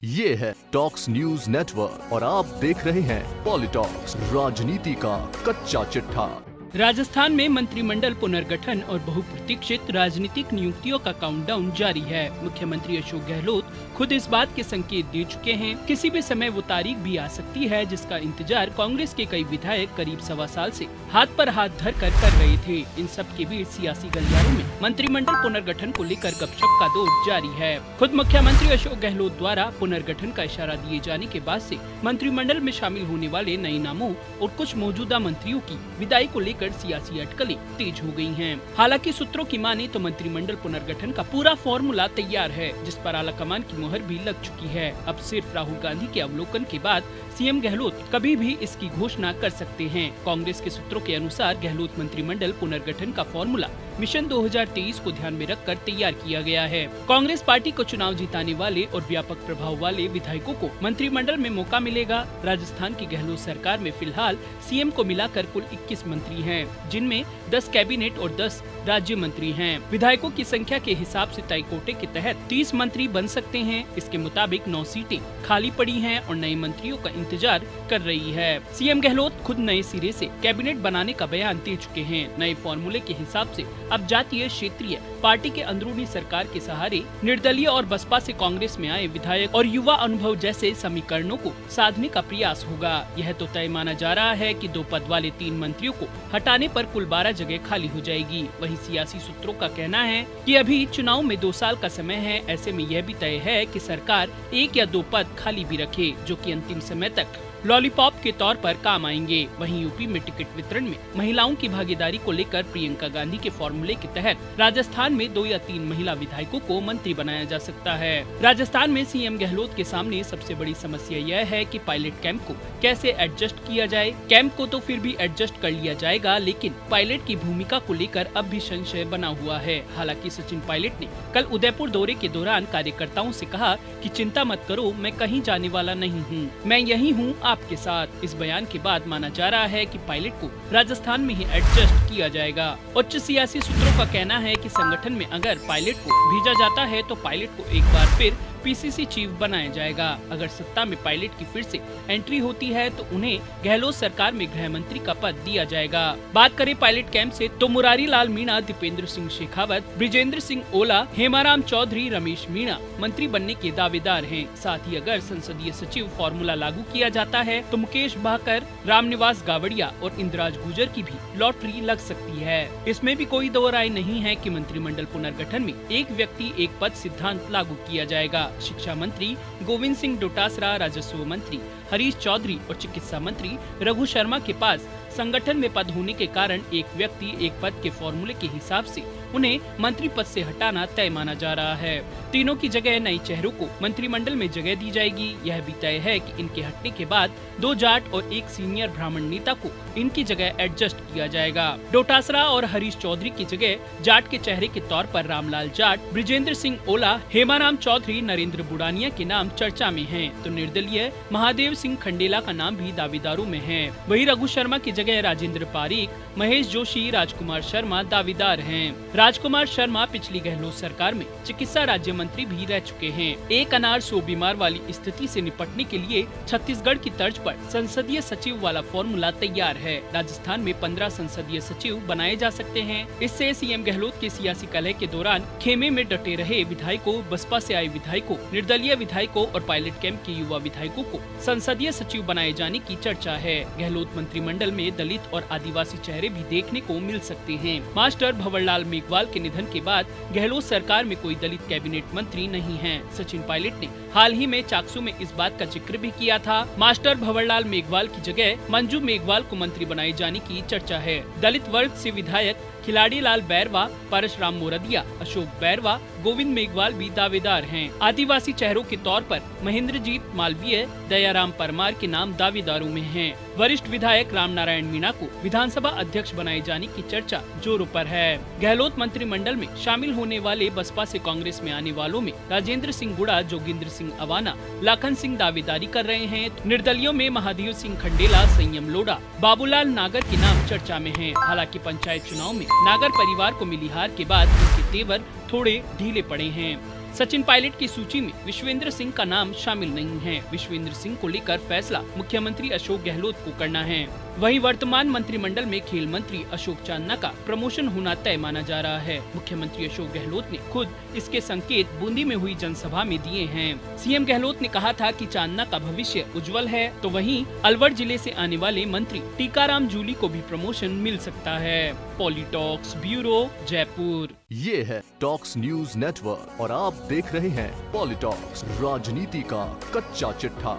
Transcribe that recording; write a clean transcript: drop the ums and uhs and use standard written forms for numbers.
ये है talks news network और आप देख रहे हैं पॉलिटॉक्स, राजनीति का कच्चा चिट्ठा। राजस्थान में मंत्रिमंडल पुनर्गठन और बहुप्रतीक्षित राजनीतिक नियुक्तियों का काउंटडाउन जारी है। मुख्यमंत्री अशोक गहलोत खुद इस बात के संकेत दे चुके हैं, किसी भी समय वो तारीख भी आ सकती है जिसका इंतजार कांग्रेस के कई विधायक करीब सवा साल से हाथ पर हाथ धरकर कर रहे थे। इन सब के बीच सियासी गलियारों में मंत्रिमंडल पुनर्गठन को लेकर गपशप का दौर जारी है। खुद मुख्यमंत्री अशोक गहलोत द्वारा पुनर्गठन का इशारा दिए जाने के बाद से मंत्रिमंडल में शामिल होने वाले नए नामों और कुछ मौजूदा मंत्रियों की विदाई को लेकर सियासी अटकलें तेज हो गई हैं। हालांकि सूत्रों की माने तो मंत्रिमंडल पुनर्गठन का पूरा फॉर्मूला तैयार है, जिस पर आलाकमान की मुहर भी लग चुकी है। अब सिर्फ राहुल गांधी के अवलोकन के बाद सीएम गहलोत कभी भी इसकी घोषणा कर सकते हैं। कांग्रेस के सूत्रों के अनुसार गहलोत मंत्रिमंडल पुनर्गठन का फॉर्मूला मिशन 2023 को ध्यान में रखकर तैयार किया गया है। कांग्रेस पार्टी को चुनाव जिताने वाले और व्यापक प्रभाव वाले विधायकों को मंत्रिमंडल में मौका मिलेगा। राजस्थान की गहलोत सरकार में फिलहाल सीएम को मिलाकर कुल 21 मंत्री हैं, जिनमें 10 कैबिनेट और 10 राज्य मंत्री हैं। विधायकों की संख्या के हिसाब से तय कोटे के तहत 30 मंत्री बन सकते हैं। इसके मुताबिक 9 सीटें खाली पड़ी हैं और नए मंत्रियों का इंतजार कर रही है। सीएम गहलोत खुद नए सिरे से कैबिनेट बनाने का बयान दे चुके हैं। नए फॉर्मूले के हिसाब से अब जातीय क्षेत्रीय पार्टी के अंदरूनी सरकार के सहारे निर्दलीय और बसपा से कांग्रेस में आए विधायक और युवा अनुभव जैसे समीकरणों को साधने का प्रयास होगा। यह तो तय माना जा रहा है कि 2 पद वाले 3 मंत्रियों को हटाने पर कुल 12 जगह खाली हो जाएगी। वहीं सियासी सूत्रों का कहना है कि अभी चुनाव में 2 साल का समय है। ऐसे में यह भी तय है कि सरकार 1 या 2 पद खाली भी रखे, जो कि अंतिम समय तक लॉलीपॉप के तौर पर काम आएंगे। वहीं यूपी में टिकट वितरण में महिलाओं की भागीदारी को लेकर प्रियंका गांधी के फॉर्मूले के तहत राजस्थान में 2 या 3 महिला विधायकों को मंत्री बनाया जा सकता है। राजस्थान में सीएम गहलोत के सामने सबसे बड़ी समस्या यह है कि पायलट कैंप को कैसे एडजस्ट किया जाए। कैंप को तो फिर भी एडजस्ट कर लिया जाएगा, लेकिन पायलट की भूमिका को लेकर अब भी संशय बना हुआ है। हालांकि सचिन पायलट ने कल उदयपुर दौरे के दौरान कार्यकर्ताओं से कहा कि चिंता मत करो, मैं कहीं जाने वाला नहीं हूँ, मैं यही हूँ आपके साथ। इस बयान के बाद माना जा रहा है कि पायलट को राजस्थान में ही एडजस्ट किया जाएगा। उच्च सियासी सूत्रों का कहना है कि संगठन में अगर पायलट को भेजा जाता है तो पायलट को एक बार फिर पीसीसी चीफ बनाया जाएगा। अगर सत्ता में पायलट की फिर से एंट्री होती है तो उन्हें गहलोत सरकार में गृह मंत्री का पद दिया जाएगा। बात करें पायलट कैंप से तो मुरारी लाल मीणा, दीपेंद्र सिंह शेखावत, ब्रिजेंद्र सिंह ओला, हेमाराम चौधरी, रमेश मीणा मंत्री बनने के दावेदार हैं। साथ ही अगर संसदीय सचिव फॉर्मूला लागू किया जाता है तो मुकेश भाकर, रामनिवास गावड़िया और इंद्राज गुर्जर की भी लॉटरी लग सकती है। इसमें भी कोई दो राय नहीं है कि मंत्रिमंडल पुनर्गठन में एक व्यक्ति एक पद सिद्धांत लागू किया जाएगा। शिक्षा मंत्री गोविंद सिंह डोटासरा, राजस्व मंत्री हरीश चौधरी और चिकित्सा मंत्री रघु शर्मा के पास संगठन में पद होने के कारण एक व्यक्ति एक पद के फॉर्मूले के हिसाब से उन्हें मंत्री पद से हटाना तय माना जा रहा है। तीनों की जगह नए चेहरों को मंत्रिमंडल में जगह दी जाएगी। यह भी तय है कि इनके हटने के बाद 2 जाट और 1 सीनियर ब्राह्मण नेता को इनकी जगह एडजस्ट किया जाएगा। डोटासरा और हरीश चौधरी की जगह जाट के चेहरे के तौर पर रामलाल जाट, ब्रिजेंद्र सिंह ओला, हेमाराम चौधरी, नरेंद्र बुडानिया के नाम चर्चा में हैं, तो निर्दलीय महादेव सिंह खंडेला का नाम भी दावेदारों में है। वहीं रघु शर्मा की जगह राजेंद्र पारीक, महेश जोशी, राजकुमार शर्मा दावेदार हैं। राजकुमार शर्मा पिछली गहलोत सरकार में चिकित्सा राज्य मंत्री भी रह चुके हैं। एक अनार 100 बीमार वाली स्थिति से निपटने के लिए छत्तीसगढ़ की तर्ज पर संसदीय सचिव वाला फॉर्मूला तैयार है। राजस्थान में 15 संसदीय सचिव बनाए जा सकते हैं। इससे सीएम गहलोत के सियासी कलह के दौरान खेमे में डटे रहे विधायकों, बसपा से आए विधायकों, निर्दलीय विधायकों और पायलट कैंप के युवा विधायकों को संसदीय सचिव बनाए जाने की चर्चा है। गहलोत मंत्रिमंडल में दलित और आदिवासी चेहरे भी देखने को मिल सकते हैं। मास्टर भंवरलाल मेघवाल के निधन के बाद गहलोत सरकार में कोई दलित कैबिनेट मंत्री नहीं है। सचिन पायलट ने हाल ही में चाकसू में इस बात का जिक्र भी किया था। मास्टर भंवरलाल मेघवाल की जगह मंजू मेघवाल को मंत्री बनाए जाने की चर्चा है। दलित वर्ग से विधायक खिलाड़ी लाल बैरवा, परशुराम मोरदिया, अशोक बैरवा, गोविंद मेघवाल भी दावेदार हैं। आदिवासी चेहरों के तौर पर महेंद्रजीत मालवीय, दयाराम परमार के नाम दावेदारों में हैं। वरिष्ठ विधायक रामनारायण मीणा को विधानसभा अध्यक्ष बनाए जाने की चर्चा जोरों पर है। गहलोत मंत्रिमंडल में शामिल होने वाले बसपा से कांग्रेस में आने वालों में राजेंद्र सिंह गुड़ा, जोगिंद्र सिंह अवाना, लाखन सिंह दावेदारी कर रहे हैं। निर्दलियों में महादेव सिंह खंडेला, संयम लोढ़ा, बाबूलाल नागर के नाम चर्चा में हैं। हालांकि पंचायत चुनाव में नागर परिवार को मिली हार के बाद उनके तेवर थोड़े ढीले पड़े हैं। सचिन पायलट की सूची में विश्वेंद्र सिंह का नाम शामिल नहीं है। विश्वेंद्र सिंह को लेकर फैसला मुख्यमंत्री अशोक गहलोत को करना है। वहीं वर्तमान मंत्रिमंडल में खेल मंत्री अशोक चांदना का प्रमोशन होना तय माना जा रहा है। मुख्यमंत्री अशोक गहलोत ने खुद इसके संकेत बूंदी में हुई जनसभा में दिए हैं। सीएम गहलोत ने कहा था कि चांदना का भविष्य उज्जवल है, तो वहीं अलवर जिले से आने वाले मंत्री टीकाराम जूली को भी प्रमोशन मिल सकता है। पॉलिटॉक्स ब्यूरो, जयपुर। ये है टॉक्स न्यूज नेटवर्क और आप देख रहे हैं पॉलिटॉक्स, राजनीति का कच्चा चिट्ठा।